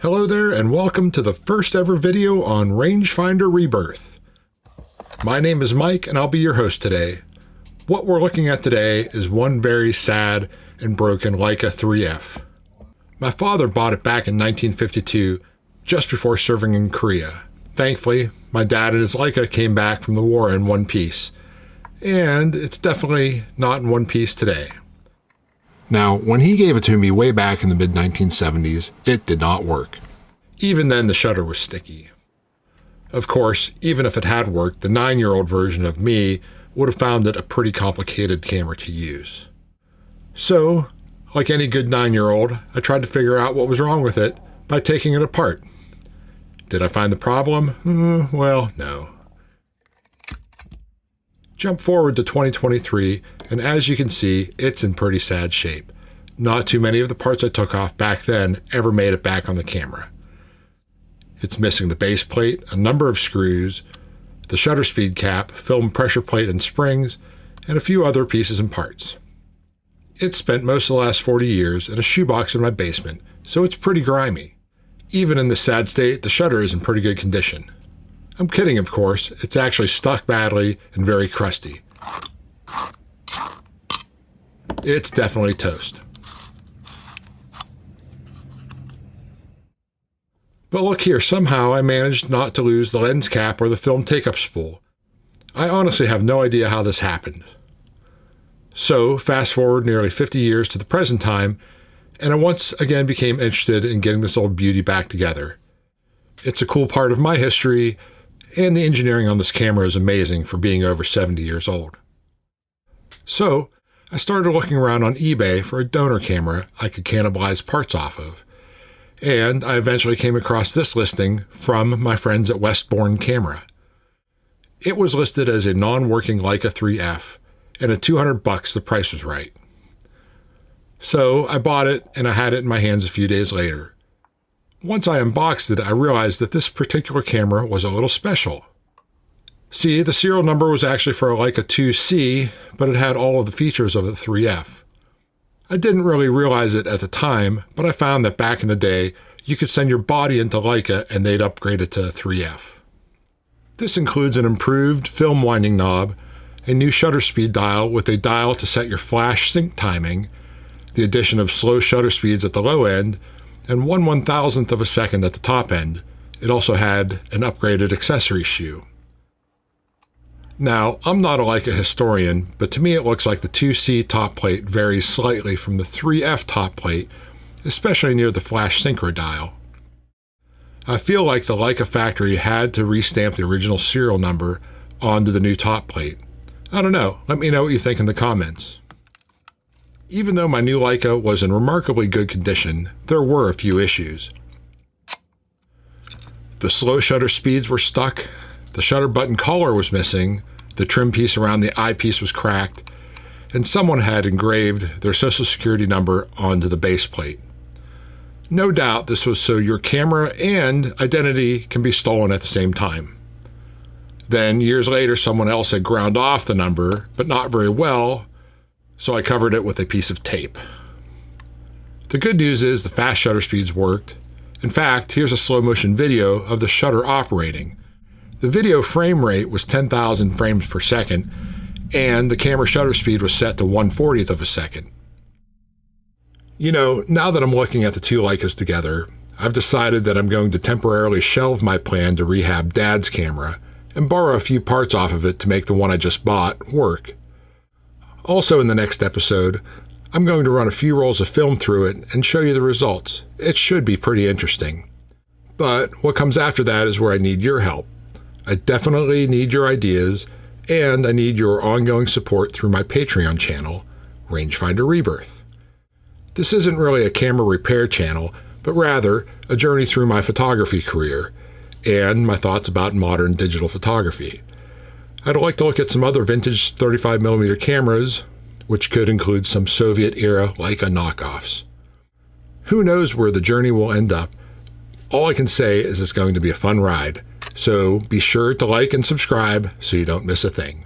Hello there and welcome to the first ever video on Rangefinder Rebirth. My name is Mike and I'll be your host today. What we're looking at today is one very sad and broken Leica IIIF. My father bought it back in 1952, just before serving in Korea. Thankfully, my dad and his Leica came back from the war in one piece. And it's definitely not in one piece today. Now, when he gave it to me way back in the mid-1970s, it did not work. Even then, the shutter was sticky. Of course, even if it had worked, the 9-year-old version of me would have found it a pretty complicated camera to use. So, like any good 9-year-old, I tried to figure out what was wrong with it by taking it apart. Did I find the problem? Well, no. Jump forward to 2023, and as you can see, it's in pretty sad shape. Not too many of the parts I took off back then ever made it back on the camera. It's missing the base plate, a number of screws, the shutter speed cap, film pressure plate and springs, and a few other pieces and parts. It's spent most of the last 40 years in a shoebox in my basement, so it's pretty grimy. Even in this sad state, the shutter is in pretty good condition. I'm kidding, of course. It's actually stuck badly and very crusty. It's definitely toast. But look here, somehow I managed not to lose the lens cap or the film take-up spool. I honestly have no idea how this happened. So, fast forward nearly 50 years to the present time, and I once again became interested in getting this old beauty back together. It's a cool part of my history, and the engineering on this camera is amazing for being over 70 years old. So, I started looking around on eBay for a donor camera I could cannibalize parts off of, and I eventually came across this listing from my friends at Westbourne Camera. It was listed as a non-working Leica IIIF, and at $200 the price was right. So, I bought it, and I had it in my hands a few days later. Once I unboxed it, I realized that this particular camera was a little special. See, the serial number was actually for a Leica IIc, but it had all of the features of the IIIF. I didn't really realize it at the time, but I found that back in the day, you could send your body into Leica and they'd upgrade it to a IIIF. This includes an improved film winding knob, a new shutter speed dial with a dial to set your flash sync timing, the addition of slow shutter speeds at the low end, and 1/1000th of a second at the top end. It also had an upgraded accessory shoe. Now, I'm not a Leica historian, but to me it looks like the 2C top plate varies slightly from the 3F top plate, especially near the flash synchro dial. I feel like the Leica factory had to restamp the original serial number onto the new top plate. I don't know, let me know what you think in the comments. Even though my new Leica was in remarkably good condition, there were a few issues. The slow shutter speeds were stuck, the shutter button collar was missing, the trim piece around the eyepiece was cracked, and someone had engraved their social security number onto the base plate. No doubt this was so your camera and identity can be stolen at the same time. Then, years later, someone else had ground off the number, but not very well, so I covered it with a piece of tape. The good news is the fast shutter speeds worked. In fact, here's a slow motion video of the shutter operating. The video frame rate was 10,000 frames per second, and the camera shutter speed was set to 1/40th of a second. You know, now that I'm looking at the two Leicas together, I've decided that I'm going to temporarily shelve my plan to rehab Dad's camera and borrow a few parts off of it to make the one I just bought work. Also in the next episode, I'm going to run a few rolls of film through it and show you the results. It should be pretty interesting. But what comes after that is where I need your help. I definitely need your ideas, and I need your ongoing support through my Patreon channel, Rangefinder Rebirth. This isn't really a camera repair channel, but rather a journey through my photography career and my thoughts about modern digital photography. I'd like to look at some other vintage 35mm cameras, which could include some Soviet-era Leica knockoffs. Who knows where the journey will end up? All I can say is it's going to be a fun ride, so be sure to like and subscribe so you don't miss a thing.